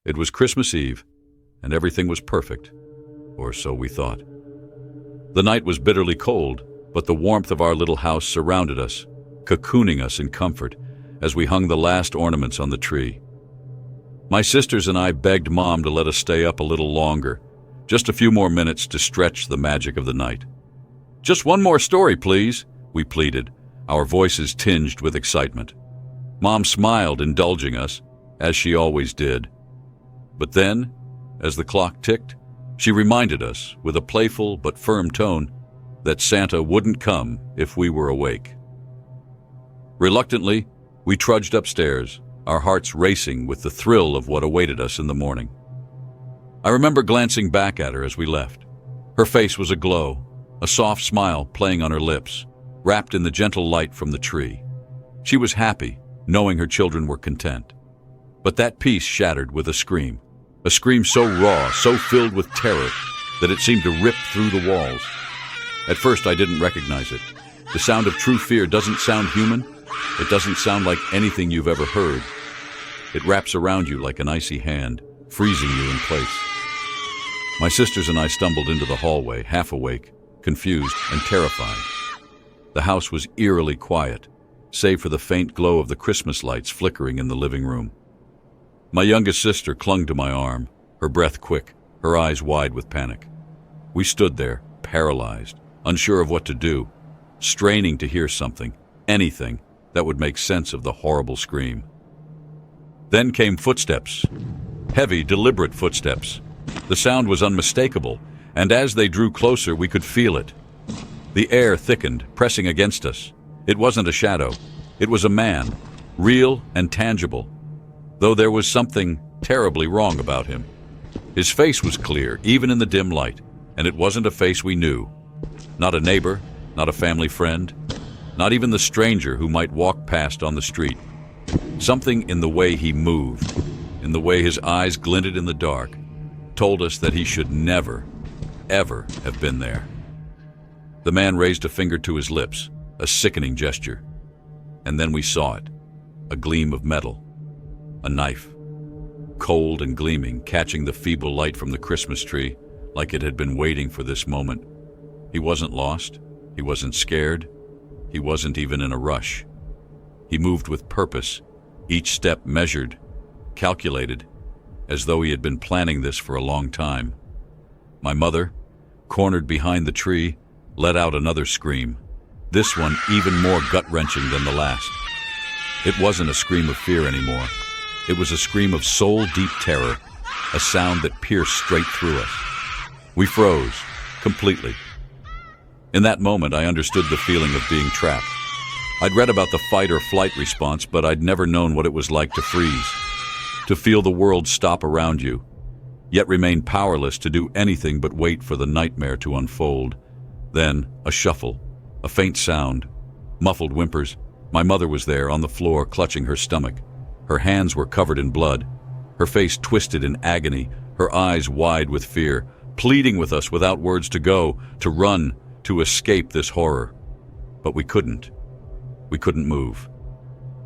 It was Christmas Eve, and everything was perfect, or so we thought. The night was bitterly cold, but the warmth of our little house surrounded us, cocooning us in comfort as we hung the last ornaments on the tree. My sisters and I begged Mom to let us stay up a little longer, just a few more minutes to stretch the magic of the night. "Just one more story, please," we pleaded, our voices tinged with excitement. Mom smiled, indulging us, as she always did. But then, as the clock ticked, she reminded us, with a playful but firm tone, that Santa wouldn't come if we were awake. Reluctantly, we trudged upstairs, our hearts racing with the thrill of what awaited us in the morning. I remember glancing back at her as we left. Her face was aglow, a soft smile playing on her lips, wrapped in the gentle light from the tree. She was happy, knowing her children were content. But that peace shattered with a scream so raw, so filled with terror, that it seemed to rip through the walls. At first, I didn't recognize it. The sound of true fear doesn't sound human. It doesn't sound like anything you've ever heard. It wraps around you like an icy hand, freezing you in place. My sisters and I stumbled into the hallway, half awake, confused, and terrified. The house was eerily quiet, save for the faint glow of the Christmas lights flickering in the living room. My youngest sister clung to my arm, her breath quick, her eyes wide with panic. We stood there, paralyzed, unsure of what to do, straining to hear something, anything, that would make sense of the horrible scream. Then came footsteps. Heavy, deliberate footsteps. The sound was unmistakable, and as they drew closer, we could feel it. The air thickened, pressing against us. It wasn't a shadow. It was a man, real and tangible, though there was something terribly wrong about him. His face was clear, even in the dim light, and it wasn't a face we knew. Not a neighbor, not a family friend, not even the stranger who might walk past on the street. Something in the way he moved, in the way his eyes glinted in the dark, told us that he should never, ever have been there. The man raised a finger to his lips, a sickening gesture. And then we saw it, a gleam of metal. A knife, cold and gleaming, catching the feeble light from the Christmas tree like it had been waiting for this moment. He wasn't lost. He wasn't scared. He wasn't even in a rush. He moved with purpose, each step measured, calculated, as though he had been planning this for a long time. My mother, cornered behind the tree, let out another scream, this one even more gut-wrenching than the last. It wasn't a scream of fear anymore. It was a scream of soul-deep terror, a sound that pierced straight through us. We froze, completely. In that moment, I understood the feeling of being trapped. I'd read about the fight-or-flight response, but I'd never known what it was like to freeze, to feel the world stop around you, yet remain powerless to do anything but wait for the nightmare to unfold. Then, a shuffle, a faint sound, muffled whimpers. My mother was there, on the floor, clutching her stomach. Her hands were covered in blood, her face twisted in agony, her eyes wide with fear, pleading with us without words to go, to run, to escape this horror. But we couldn't. We couldn't move.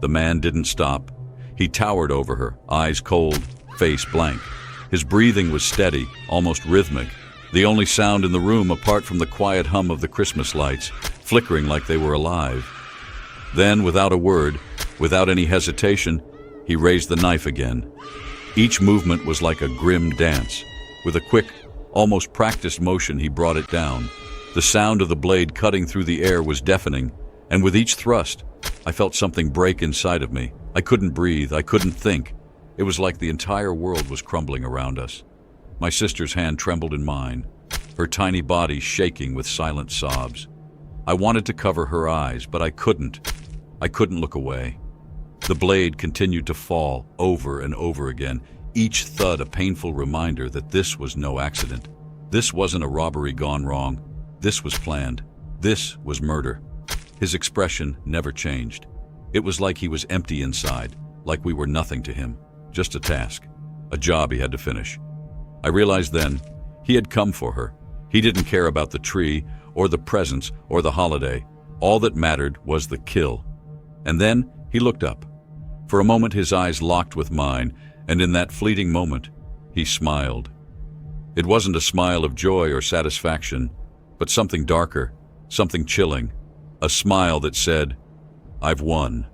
The man didn't stop. He towered over her, eyes cold, face blank. His breathing was steady, almost rhythmic, the only sound in the room apart from the quiet hum of the Christmas lights, flickering like they were alive. Then, without a word, without any hesitation, he raised the knife again. Each movement was like a grim dance. With a quick, almost practiced motion, he brought it down. The sound of the blade cutting through the air was deafening, and with each thrust, I felt something break inside of me. I couldn't breathe, I couldn't think. It was like the entire world was crumbling around us. My sister's hand trembled in mine, her tiny body shaking with silent sobs. I wanted to cover her eyes, but I couldn't. I couldn't look away. The blade continued to fall over and over again, each thud a painful reminder that this was no accident. This wasn't a robbery gone wrong. This was planned. This was murder. His expression never changed. It was like he was empty inside, like we were nothing to him. Just a task, a job he had to finish. I realized then, he had come for her. He didn't care about the tree, or the presents, or the holiday. All that mattered was the kill. And then he looked up. For a moment his eyes locked with mine, And in that fleeting moment, he smiled. It wasn't a smile of joy or satisfaction, but something darker, something chilling, a smile that said, "I've won."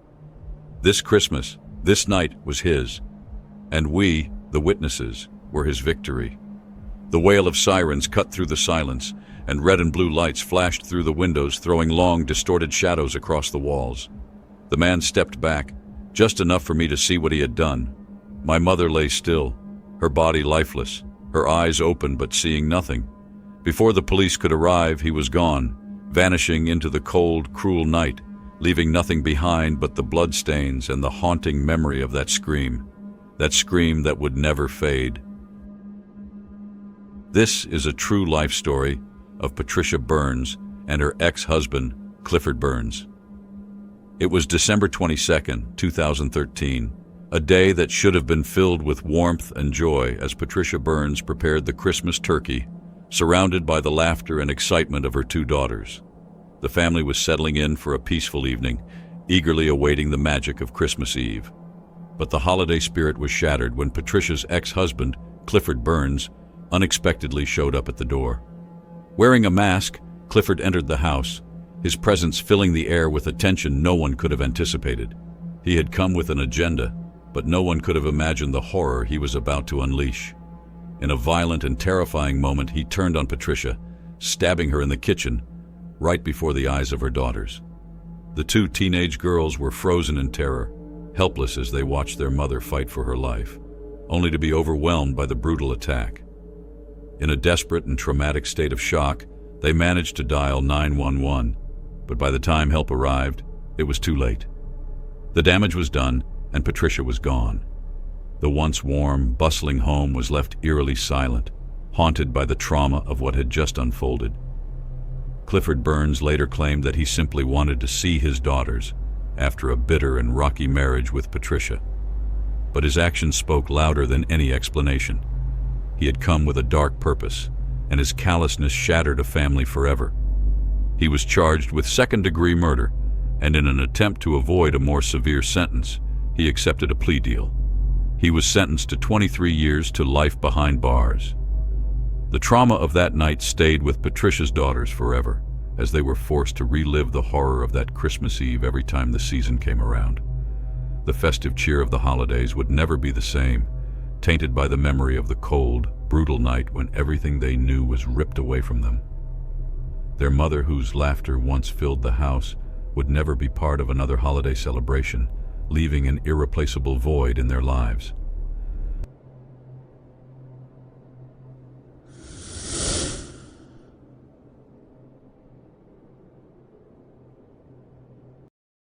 This Christmas, this night was his, and we, the witnesses, were his victory. The wail of sirens cut through the silence, and red and blue lights flashed through the windows, throwing long, distorted shadows across the walls. The man stepped back, just enough for me to see what he had done. My mother lay still, her body lifeless, her eyes open but seeing nothing. Before the police could arrive, he was gone, vanishing into the cold, cruel night, leaving nothing behind but the bloodstains and the haunting memory of that scream that would never fade. This is a true life story of Patricia Burns and her ex-husband, Clifford Burns. It was December 22nd, 2013, a day that should have been filled with warmth and joy as Patricia Burns prepared the Christmas turkey, surrounded by the laughter and excitement of her two daughters. The family was settling in for a peaceful evening, eagerly awaiting the magic of Christmas Eve. But the holiday spirit was shattered when Patricia's ex-husband, Clifford Burns, unexpectedly showed up at the door. Wearing a mask, Clifford entered the house, his presence filling the air with a tension no one could have anticipated. He had come with an agenda, but no one could have imagined the horror he was about to unleash. In a violent and terrifying moment, he turned on Patricia, stabbing her in the kitchen, right before the eyes of her daughters. The two teenage girls were frozen in terror, helpless as they watched their mother fight for her life, only to be overwhelmed by the brutal attack. In a desperate and traumatic state of shock, they managed to dial 911, but by the time help arrived, it was too late. The damage was done, and Patricia was gone. The once warm, bustling home was left eerily silent, haunted by the trauma of what had just unfolded. Clifford Burns later claimed that he simply wanted to see his daughters after a bitter and rocky marriage with Patricia. But his actions spoke louder than any explanation. He had come with a dark purpose, and his callousness shattered a family forever. He was charged with second-degree murder, and in an attempt to avoid a more severe sentence, he accepted a plea deal. He was sentenced to 23 years to life behind bars. The trauma of that night stayed with Patricia's daughters forever, as they were forced to relive the horror of that Christmas Eve every time the season came around. The festive cheer of the holidays would never be the same, tainted by the memory of the cold, brutal night when everything they knew was ripped away from them. Their mother, whose laughter once filled the house, would never be part of another holiday celebration, leaving an irreplaceable void in their lives.